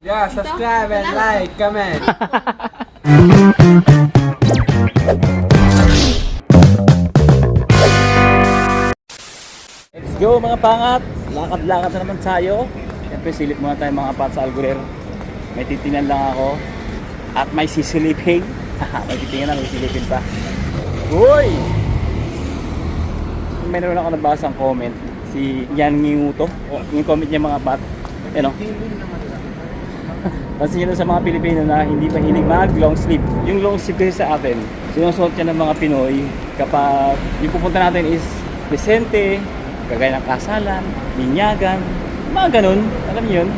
Yeah, subscribe and like, comment. Let's go mga pangat! Lakad-lakad na naman tayo. Siyempre silip muna tayo mga pat sa Algurer. May titingnan lang ako. At may sisilipin. May titingnan na, may silipin pa. Uy! Meron ako nabasang comment. Si Yan Nginguto. Yung comment niya mga pat. Yan o. Kasi yun sa mga Pilipino na hindi mahilig mag long sleeve. Yung long sleeve kasi sa atin, sinusuot yan ng mga Pinoy kapag yung pupunta natin is Vicente, kagaya ng kasalan, binyagan, mga ganun, alam niyo yun.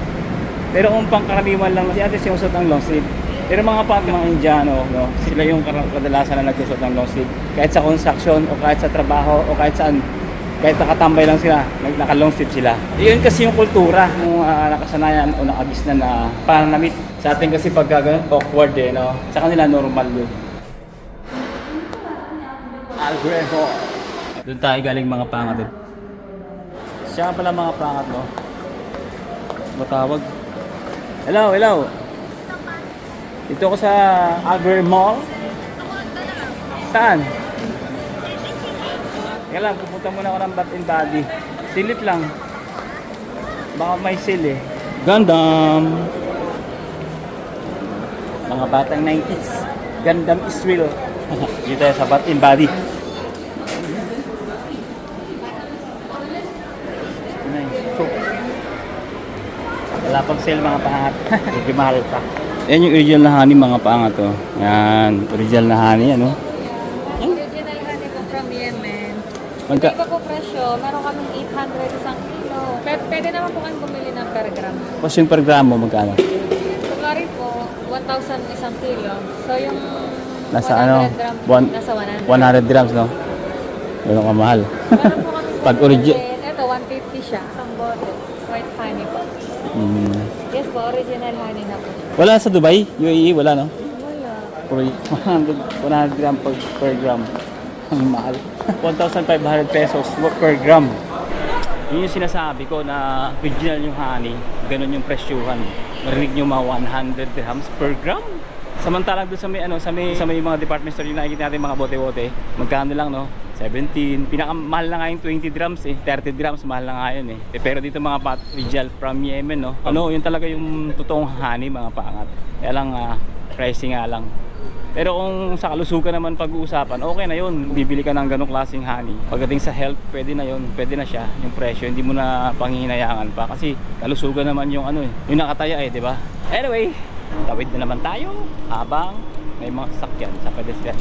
Pero kung pangkaraniwan lang, si ate sinusuot ng long sleeve. Pero mga pati mga Indiano, no, sila yung kadalasan na nagsusuot ng long sleeve. Kahit sa construction, o kahit sa trabaho, o kahit saan, kahit nakatambay lang sila, naka-long sleeve sila. Yun kasi yung kultura, yung nakasanayan o nakagis na pananamit. Sa atin kasi pag gano'n, awkward eh, no? Sa kanila normal yun. Algrejo. Doon tayo galing mga pangat eh. Siya pala mga pangat, no? Matawag. Hello, hello. Dito ko sa Algrejo Mall. Saan? Kaya lang, pupunta muna ako ng Bath and Body. Silip lang. Baka may sale eh. Gundam! Mga batang 90s. Gundam is real. Dito tayo sa Bath and Body. So, wala pang sale mga pangat. Medyo mahal pa. Yan yung original na honey mga pangat to. Yan, original na honey ano. Original honey po from Yemen. Magka Iba po presyo, meron kaming 800 isang kilo. Pwede naman po kang bumili ng per gram. Kasi yung per gramo magkano? Sukari po, 1,000 isang kilo. So yung Nasa 100 ano? gram, nasa 100. 100 grams no? Ganun kamahal. Meron po kami Pag origi- ito, 150 siya. Isang bote. White honey po. Mm. Yes po, original honey na po. Wala sa Dubai? UAE? Wala no? Wala. 100 gram per gram. Ang mahal. 1,500 pesos per gram. Yun yung sinasabi ko na original yung honey. Ganun yung presyuhan. Marinig nyo mga 100 dirhams per gram. Samantalang doon sa may mga department store yung nakikita natin mga bote-bote. Magkano lang no? 17. Pinakamahal na nga yung 20 grams eh. 30 grams mahal na nga yun eh. Pero dito mga pat original from Yemen no. Ano, yun talaga yung totoong honey mga pangat. Kaya lang pricing nga lang. Pero kung sa kalusugan naman pag-uusapan, okay na yun. Bibili ka ng ganong klaseng honey. Pagdating sa health, pwede na yun. Pwede na siya. Yung presyo, hindi mo na panghihinayangan pa. Kasi kalusugan naman yung ano eh. Yung nakataya eh, di ba? Anyway, tawid na naman tayo habang may mga sasakyan sa pedestrian.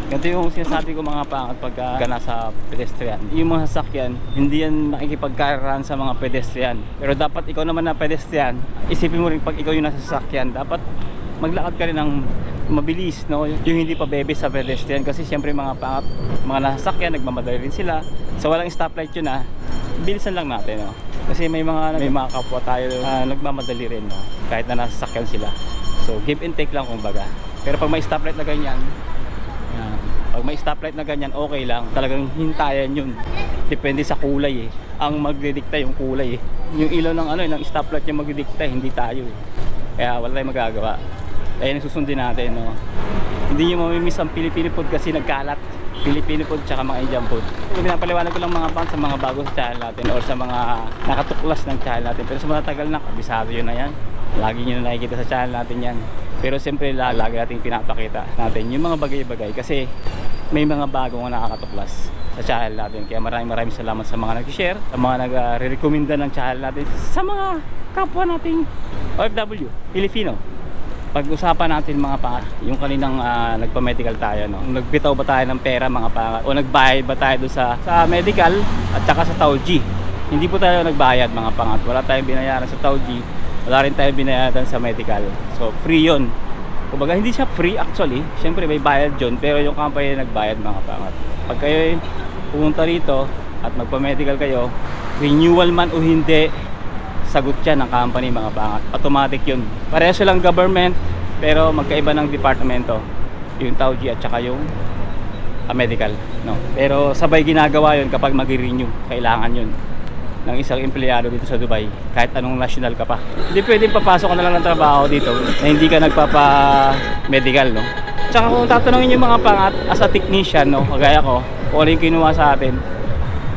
Ganito yung sinasabi ko mga pangat pagka nasa pedestrian. Yung mga sasakyan, hindi yan makikipagkaraan sa mga pedestrian. Pero dapat ikaw naman na pedestrian, isipin mo rin pag ikaw yung nasa sasakyan, dapat maglakad ka rin ng mabilis, no? Yung hindi pa bebe sa pedestrian kasi siyempre mga pangat, mga nasasakyan, nagmamadali rin sila. So walang stoplight yun bilisan lang natin, no? Kasi may mga kapwa tayo nagmamadali rin, no? Kahit na nasasakyan sila. So give and take lang kumbaga. Pero pag may stoplight na ganyan, yan. Pag may stoplight na ganyan, okay lang. Talagang hintayan yun. Depende sa kulay eh. Ang magdidikta yung kulay eh. Yung ilaw ng ng stoplight yung magdidikta, hindi tayo eh. Kaya wala tayong magagawa. Ayan ang susundin natin, no? Hindi nyo mamimiss ang Filipino food kasi nagkalat. Filipino food tsaka mga Indian food. Pinapaliwanag ko lang mga pan sa mga bago sa channel natin or sa mga nakatuklas ng channel natin. Pero sa mga tagal na, kabisado yun na yan. Lagi nyo na nakikita sa channel natin yan. Pero siyempre lagi natin pinapakita natin yung mga bagay-bagay kasi may mga bagong nakakatuklas sa channel natin. Kaya maraming salamat sa mga nag-share, sa mga nag-recommenda ng channel natin, sa mga kapwa nating OFW, Filipino. Pag-usapan natin mga pangat, yung kaninang nagpa-medical tayo, no? Nagbitaw ba tayo ng pera mga pangat o nagbayad ba tayo doon sa medical at saka sa Tauji? Hindi po tayo nagbayad mga pangat. Wala tayong binayaran sa Tauji, wala rin tayong binayaran sa medical. So free yun. Kumbaga hindi siya free actually. Siyempre may bayad yun, pero yung company nagbayad mga pangat. Pag kayo pumunta rito at magpa-medical kayo, renewal man o hindi, sagot yan ng company mga pangat. Automatic yun. Pareho silang government pero magkaiba ng departamento. Yung Tauji at saka yung medical, no? Pero sabay ginagawa yun kapag mag-renew. Kailangan yun. ng isang empleyado dito sa Dubai, kahit anong national ka pa. Hindi pwedeng papasok ka na lang ng trabaho dito na hindi ka nagpapa-medical, no? Tsaka kung tatanungin yung mga pangat as a technician, no, kagaya ko, kung ano yung kinuha sa atin,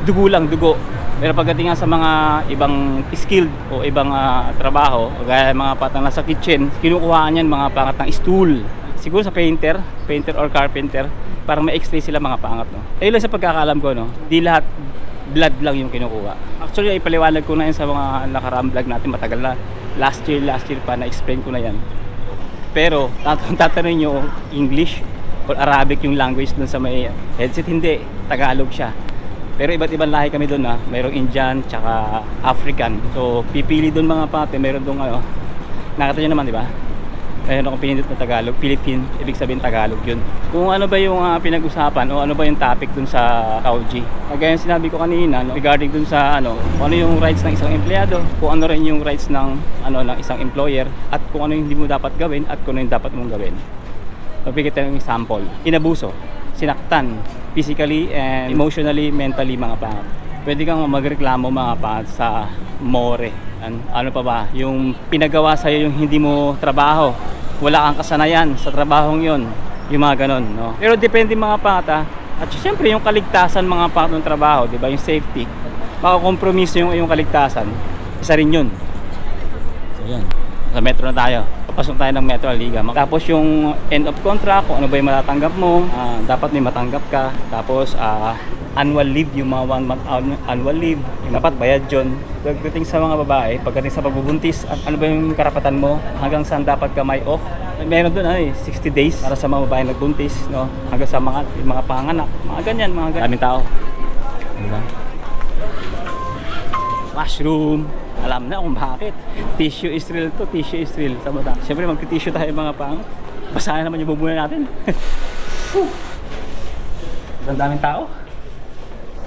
dugo lang, dugo. Pero pagdating nga sa mga ibang skilled o ibang trabaho, kagaya mga patang nasa kitchen, kinukuhaan yan mga pangat ng stool. Siguro sa painter or carpenter, parang may x-ray sila mga pangat, no? Eh lang sa pagkakaalam ko, no, di lahat blood lang yung kinukuha. Actually, ipaliwanag ko na yan sa mga nakaraang vlog natin, matagal na. Last year pa, na-explain ko na yan. Pero, tatanungin nyo English or Arabic yung language dun sa may headset, hindi. Tagalog siya. Pero iba't ibang lahi kami dun, ha. Mayroong Indian, tsaka African. So, pipili dun mga pate, mayroon dun nakita nyo naman, di ba? Mayroon akong pinindot na Tagalog, Philippine, ibig sabihin Tagalog yun. Kung ano ba yung pinag-usapan o ano ba yung topic dun sa Kauji. Kagaya yung sinabi ko kanina, no, regarding dun sa kung ano yung rights ng isang empleyado, kung ano rin yung rights ng isang employer, at kung ano yung hindi mo dapat gawin at kung ano yung dapat mong gawin. Magbigay tayo ng example. Inabuso, sinaktan, physically and emotionally, mentally mga pangat. Pwede kang magreklamo mga pangat sa MORE. Ano pa ba? Yung pinagawa sa'yo yung hindi mo trabaho. Wala kang kasanayan sa trabahong yon, yung mga ganon, no? Pero depende mga pata, at syempre yung kaligtasan mga pata ng trabaho, di ba? Yung safety, makakompromiso yung kaligtasan, isa rin yun. So yan, sa metro na tayo, papasok tayo ng Metro Liga. Tapos yung end of contract, kung ano ba yung matatanggap mo, dapat may matanggap ka. Tapos annual leave, yung mga 1 month annual leave, yung dapat bayad yun. Pagdating sa mga babae, pagdating sa pagbubuntis, ano ba yung karapatan mo, hanggang saan dapat ka may off. Meron doon 60 days para sa mga babae nagbuntis, no? Hanggang sa mga panganak, mga ganyan, daming tao, diba? Mushroom, alam na kung bakit. Tissue is real to, tissue is real. Siyempre magti-tissue tayo mga pang, basahan naman yung bubunan natin. Ang daming tao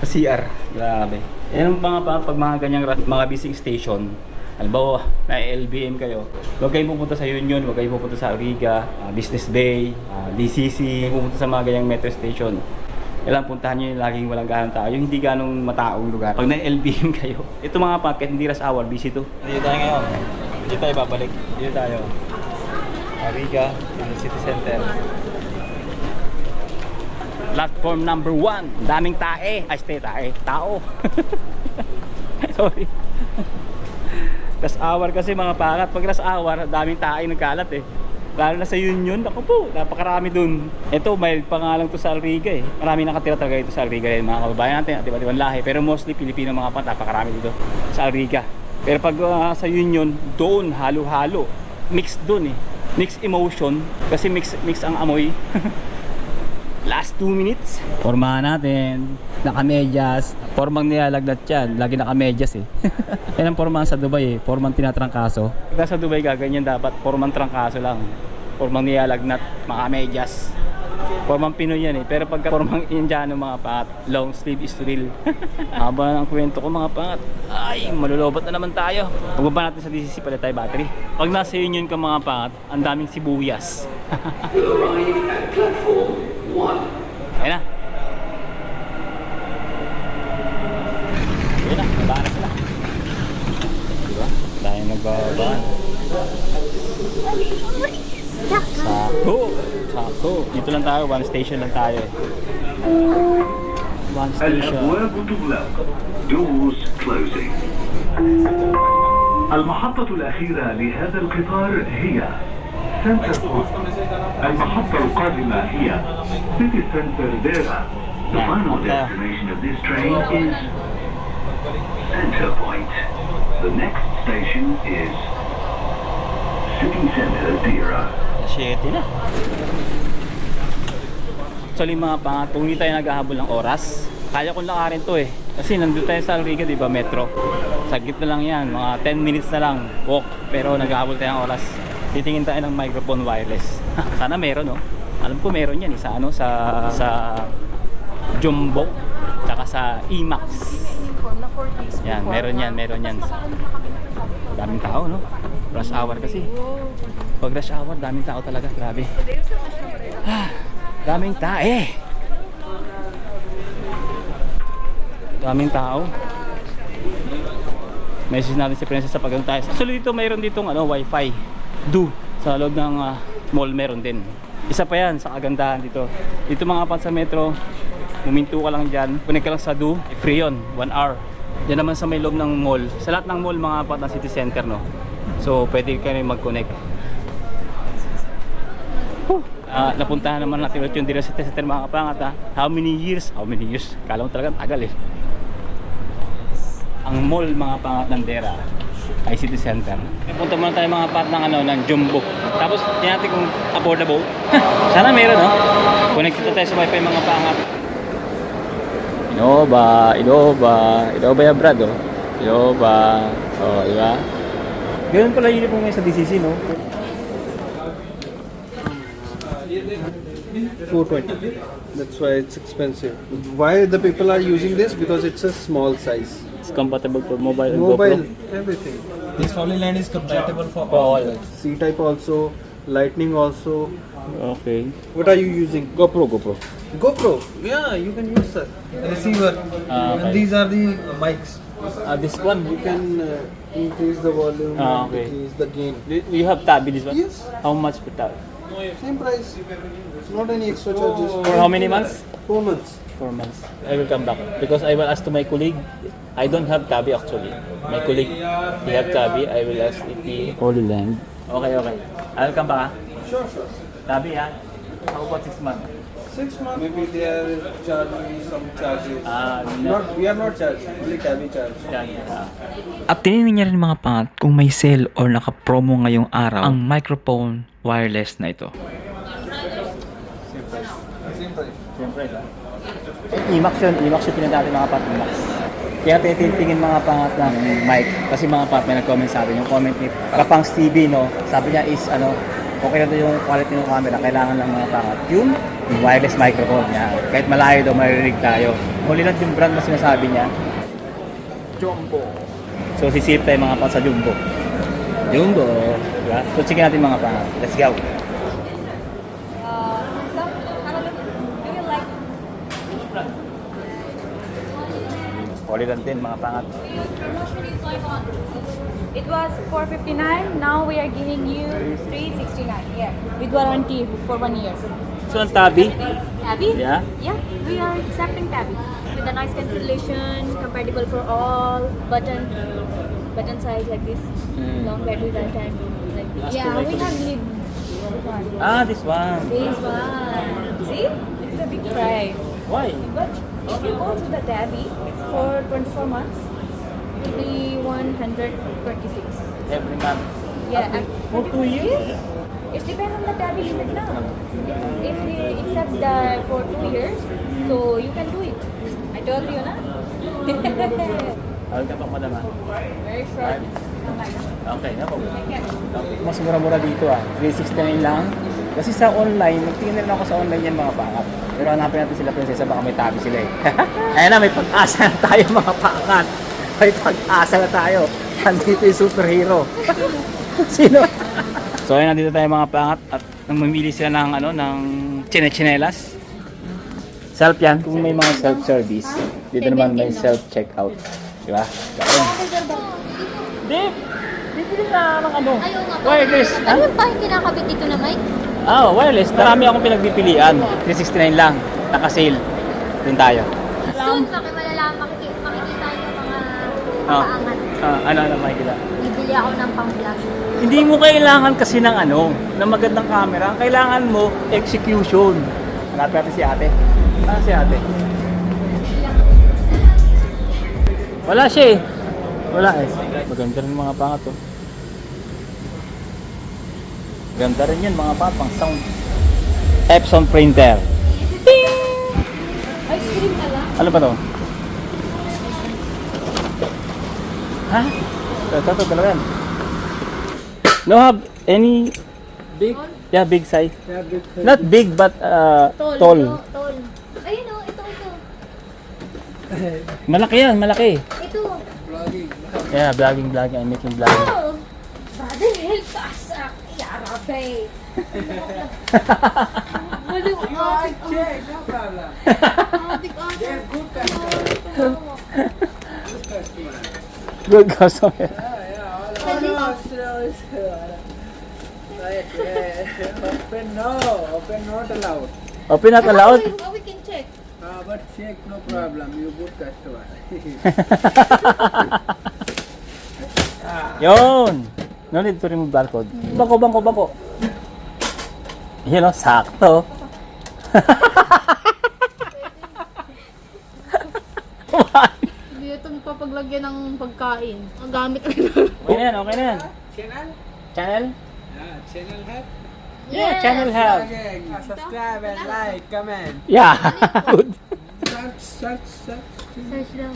sa CR, grabe. Yan ang pag mga ganyang mga busy station. Halimbawa, na LBM kayo, huwag kayong pupunta sa Union, huwag kayong pupunta sa Riga, Business Bay, DCC, pupunta sa mga ganyang metro station. Kailangan puntahan nyo yung laging walang ganong tao, yung hindi ganong mataong lugar. Pag na LBM kayo, ito mga packet, hindi rush hour, busy to. Dito tayo ngayon, dito tayo babalik. Dito tayo, Riga, City Center. Platform number 1, daming tae. Tao. Sorry. Rush hour kasi mga pangat. Pag rush hour, daming tae nagkalat eh. Lalo na sa Union, ako po, napakarami dun. Ito, mild pa nga lang to sa Alriga eh. Marami nakatira talaga ito sa Alriga eh. Mga kababayan natin, at iba't ibang lahi. Pero mostly Pilipino mga pangat, napakarami dito sa Alriga. Pero pag sa Union, doon, halo-halo. Mix doon eh. Mix emotion. Kasi mix ang amoy. Last 2 minutes. Pormahan natin. Nakamedyas. Formang nilalagnat yan. Lagi nakamedyas eh. Yan ang pormahan sa Dubai eh. Formang tinatrangkaso. Pagka sa Dubai gaganyan dapat. Formang trangkaso lang. Formang nilalagnat. Makamedyas. Formang Pinoy yan eh. Pero pagka formang Indiano mga pangat, long sleeve is real. Haba ng kwento ko mga pangat. Ay, malulobot na naman tayo. Pagbaba natin sa DCC, palit tayo battery. Pag nasa Union ka mga pangat, ang daming sibuyas. Ayan na. Ayan na, nabaan na sila. Diba? Dahil nagbabaan. Sakto. Dito lang tayo, one station lang tayo. One station. Doors closing. المحطة الأخيرة لهذا القطار هي سنتر بوينت. المحطة القادمة هي سيتي سنتر ديرا. The final destination of this train is Center Point. The next station is City Center Dera. 7 na. Actually mga pangat, kung hindi tayo naghahabol ng oras, kaya kong lakarin to eh. Kasi nandun tayo sa Alriga, diba, metro. Saglit na lang yan, mga 10 minutes na lang walk. Pero naghahabol tayo ng oras. Titingin tayo ng microphone wireless. Sana meron, no? Alam ko meron yan, sa Jumbo, tsaka sa IMAX. Yan, meron yan. Daming tao, no? Rush hour kasi. Pag rush hour, daming tao talaga, grabe. Daming tae. Daming tao. Message natin si Princess sa pagano tayo. Actually dito mayroon ditong wifi. Sa loob ng mall meron din. Isa pa yan sa kagandahan dito. Dito mga kapat sa metro, huminto ka lang dyan, connect ka lang sa free yun, 1 hour. Yan naman sa may loob ng mall. Sa lahat ng mall mga kapat ng city center, no? So pwede kayo mag-connect. Napuntahan naman natin ulit yung Dira City Center mga kapangat ha. How many years? Kala mo talagang tagal eh. Ang mall mga pangat ng Dera ay City Center. Punta muna tayo mga pat ng Jumbo. Tapos tingnan natin kung affordable. Sana meron no. Connect tayo sa wifi mga pangat. Innova ya brad oh. Innova. Oh, di ba? Ganun pala yun po ngayon sa DCC no. 420. That's why it's expensive. Why the people are using this? Because it's a small size. It's compatible for mobile and Mobile, GoPro. everything. This Holy Land is compatible for all. C-type also, Lightning also. Okay. What are you using? GoPro. GoPro. Yeah, you can use that. Receiver. Okay. And these are the mics. This one. You can increase the volume, Okay. decrease the gain. You have Tabi this one? Yes. How much per tab? Same price. Not any extra charges. For how many months? 4 months. 4 months. I will come back because I will ask to my colleague. I don't have Tabi actually. My colleague, he have Tabi. I will ask if he... Holy Land. Okay. I'll come back. Sure. Tabi How about 6 months? 6 months. Maybe they are charging some charges. No. We are not charging. Only Tabby charge. At tinignan niya rin mga pangat kung may sale or naka-promo ngayong araw ang microphone wireless na ito. Same price. Siyempre IMAX yun pinag natin mga pat IMAX. Kaya titingin mga pangat ng mic kasi mga pat may nag-comment sa atin yung comment ni Kapangs TV no. Sabi niya is okay na yung quality ng camera, kailangan lang mga pangat yung wireless microphone niya. Kahit malayo daw maririnig tayo. Huli lang yung brand na sinasabi niya. Jumbo. So sisip tayo mga pat sa Jumbo. Diba? So checkin natin mga pangat. Let's go. Huli lang din mga pangat. It was 459. Now we are giving you 369. Yeah, with warranty for 1 year. So ang Tabi? Tabby? Yeah? Yeah, we are accepting Tabby with a noise cancellation, compatible for all, button size like this, long battery lifetime like this. Yeah, we have lead. This one. This one. See, it's a big price. Why? But if you go to the Tabby for 24 months, it will be 126. Every month. Yeah, For 2 years? it depends on the Tabby limit now. If they accept that for 2 years, so you can do it. I told you, na? Hawag ka pa madama. Very short. Okay, na po. Mas mura-mura dito 369 lang. Kasi sa online, nagtingin na ako sa online yan mga pangat. Pero hanapin natin sila Princesa, baka may Tabi sila eh. Ayan na, may pag-asa na tayo mga pangat. May pag-asa na tayo. Andito yung superhero. Sino? So ayun, nandito tayo mga pangat at nang mamili sila ng chinelas. Self yan. Kung may mga self-service, dito naman may self-checkout. Diba? Ayun. Hindi. Bibili na ng Ayaw nga. wireless. Ano yung pa yung kinakabit dito na mic? Wireless. Marami akong pinagpipilian. 369 lang. Naka-sale. Doon tayo. Soon, makikita yung mga paangat. Ano makikita? Bibili ako ng pang-vlog. Hindi mo kailangan kasi ng ng magandang camera. Ang kailangan mo, execution. Hanapin natin si ate. Ano si ate? Wala siya eh. Wala eh. Maganda rin mga pangat to. Ganda rin yun mga pangat, pang sound. Epson printer. Ice cream na lang. Ano ba to? Ha? Ito, dalawa yan. No have any Big? yeah, big size. Yeah, big. Not big but tall. Tall. Ayun o, ito. Malaki yan, malaki. Ito. Yeah, vlogging. I'm making vlogging. Oh. Brother, help us. Yarabe. Walang atik. No problem. Atik. Good customer. Open no, open not allowed. Open not allowed? Oh, we can check. But check no problem. You good customer. Yun! No need to remove barcode. Bangko. Yun o, sakto. Hindi ito papaglagyan ng pagkain. Ang gamit. Okay na yan, okay na yan. Channel? Channel? Yeah, channel help. Yeah, channel help. Again, subscribe and like, comment. Yeah, good. Search. Search daw.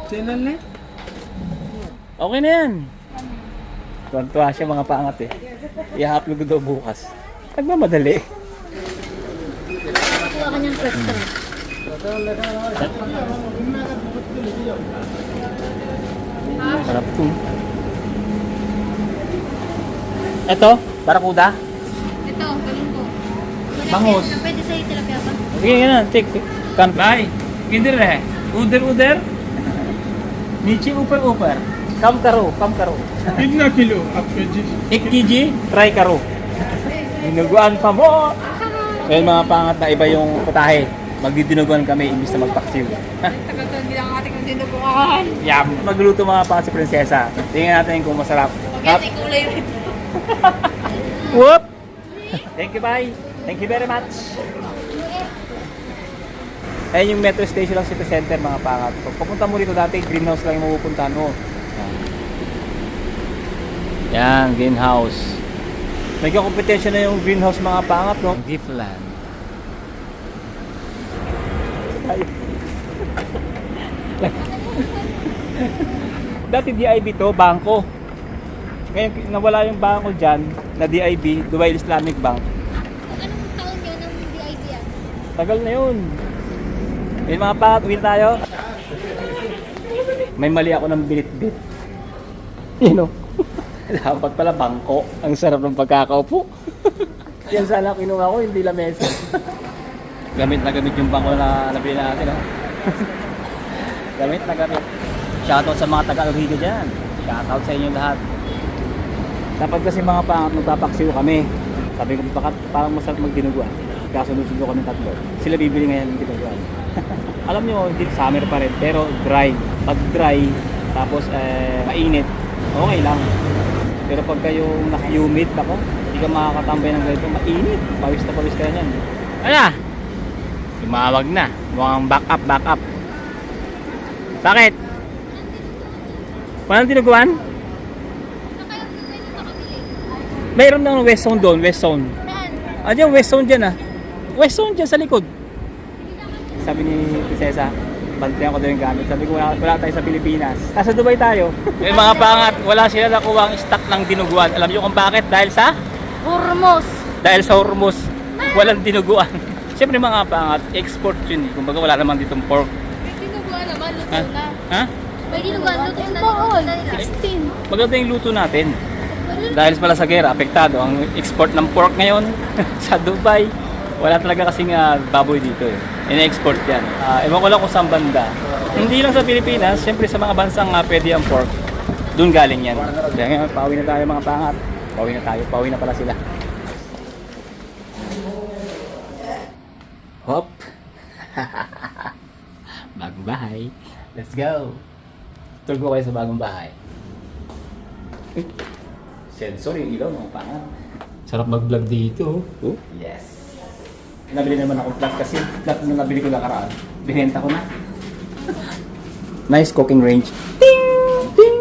Channel name? Okay na yan. Tuwan-tuwa siya mga pangat eh. I-upload ko daw bukas. Nagmamadali. Kuha ka niyang restaurant. Sarap to. Eto, barakuda. Ito, galing ko. Bangus. Pwede sa'yo tilapia pa. Sige nga na, take. Kan bhai, किधर है? उधर नीचे ऊपर कम करो कितना किलो आपके जी? 1 kg try karo dinuguan pa mo. Ngayon mga pangat na iba yung putahe, magdidinuguan kami imbis na magpaksiw. Tagal to, hindi lang ating dinuguan. Yum! Magluto mga pangat si Prinsesa, tingnan natin kung masarap. Kasi kulay rin. Whoop! Thank you, bye! Thank you very much! Ayan yung metro station lang City Center mga pangat. Pag papunta mo rito dati, greenhouse lang yung mapupuntahan mo. Yan, greenhouse. Nagka-competition na yung greenhouse mga pangat, no? Giftland. Dati DIB to, bangko. Ngayon, nawala yung bangko dyan na DIB, Dubai Islamic Bank. Anong taon yun ng DIB yan? Tagal na yun. Yung mga pangat, uwi na tayo. May mali ako ng binit-bit. You know? Dapat pala bangko. Ang sarap ng pagkakaupo. Yan sana kinuha ko, hindi lamesa. Gamit na gamit yung bangko na nabili natin. Oh. Gamit na gamit. Shoutout sa mga taga-Origo dyan. Shoutout sa inyo lahat. Dapat kasi mga pangat magpapaksiw kami. Sabi ko, baka parang masarap magdinuguan. Kasunod-sundo kami tatlo. Sila bibili ngayon ng dinuguan. Alam nyo, hindi summer pa rin, pero dry. Pag dry, tapos mainit, okay lang. Pero pag kayong naka-humid, ako, hindi ka makakatambay ng ganito, mainit. Pawis na pawis ka na yan. Ano? Tumawag na. Mukhang back up. Bakit? Walang tinuguan? Mayroon ng West Zone doon, West Zone. Diyan, West Zone dyan ah. West Zone dyan sa likod. Sabi ni Prinsesa, bantayan ko daw yung gamit. Sabi ko, wala tayo sa Pilipinas. Nasa Dubai tayo. Yung mga pangat, wala sila nakuha ang stock ng dinuguan. Alam niyo kung bakit? Dahil sa? Hormos. Dahil sa Hormuz. Walang dinuguan. Siyempre mga pangat, export yun eh. Kumbaga wala naman ditong pork. May dinuguan naman, luto Ha? na. Ha? May dinuguan, luto na. 16. Maganda yung luto natin. Dahil pala sa gera, apektado ang export ng pork ngayon sa Dubai. Wala talaga kasing baboy dito eh. Ina-export yan. Ewan ko lang kung saan banda. Hindi lang sa Pilipinas, siyempre sa mga bansang pwede ang pork. Doon galing yan. Kaya ngayon, pauwi na tayo mga pangat. Pauwi na tayo. Pauwi na pala sila. Hop! Bagong bahay. Let's go! Tour ko kayo sa bagong bahay. Sensor yung ilaw mga pangat. Sarap mag-vlog dito. Oh. Yes! Nabili naman akong flat kasi flat na nabili ko nakaraan. Binenta ko na. Nice cooking range. Ting! Ting!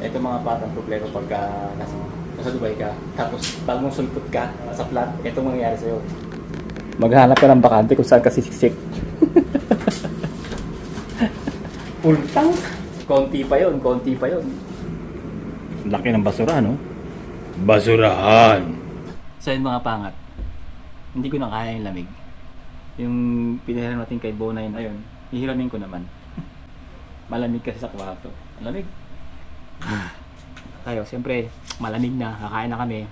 Ito mga patang problema pagka nasa Dubai ka. Tapos bagong sulpot ka sa flat. Ito mangyayari sa'yo. Maghanap ka ng bakante kung saan ka sisiksik. Ultang! Konti pa yun. Laki ng basura, no? Basurahan! So yun mga pangat. Hindi ko na kaya yung lamig. Yung pinahiram natin kay Bonay na yun, hihiramin ko naman. Malamig kasi sa kwarto. Malamig. Tayo, siyempre, malamig na. Kakain na kami.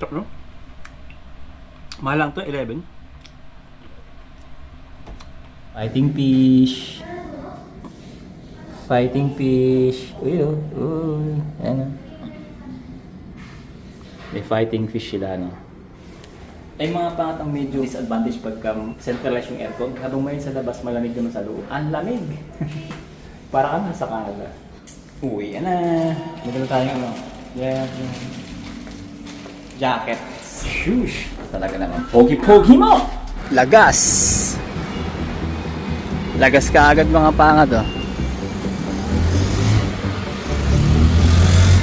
Top, no? Mahal lang to, 11. Fighting fish. Fighting fish. Uy, uy. Ayan. May fighting fish sila, no? Ay mga pangatang medyo disadvantage pagka centralized yung aircon. Habang may sa labas, malamig naman sa loob. Ang lamig! Para ka nasa Canada. Uwi, yan na. Maganda tayong ano. Yeah. Jacket. Shush! Talaga naman. Pogi-pogi mo! Lagas! Lagas ka agad mga pangat, oh.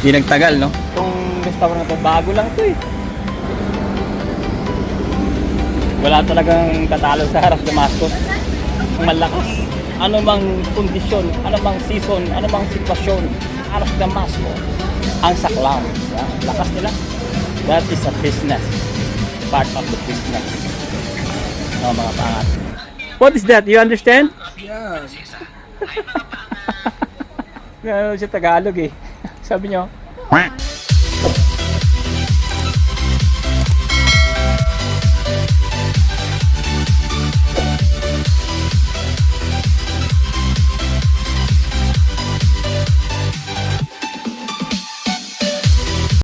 Di nagtagal, no? Itong restaurant na to, bago lang to, eh. Wala talagang tatalo sa Haras Damascus. Malakas. Ano mang kondisyon, ano mang season, ano mang sitwasyon, Haras Damascus ang saklaw. Yeah? Lakas nila. That is a business. Part of the business. No, mga pangat. What is that? You understand? Yeah. Ano siya Tagalog eh. Sabi nyo?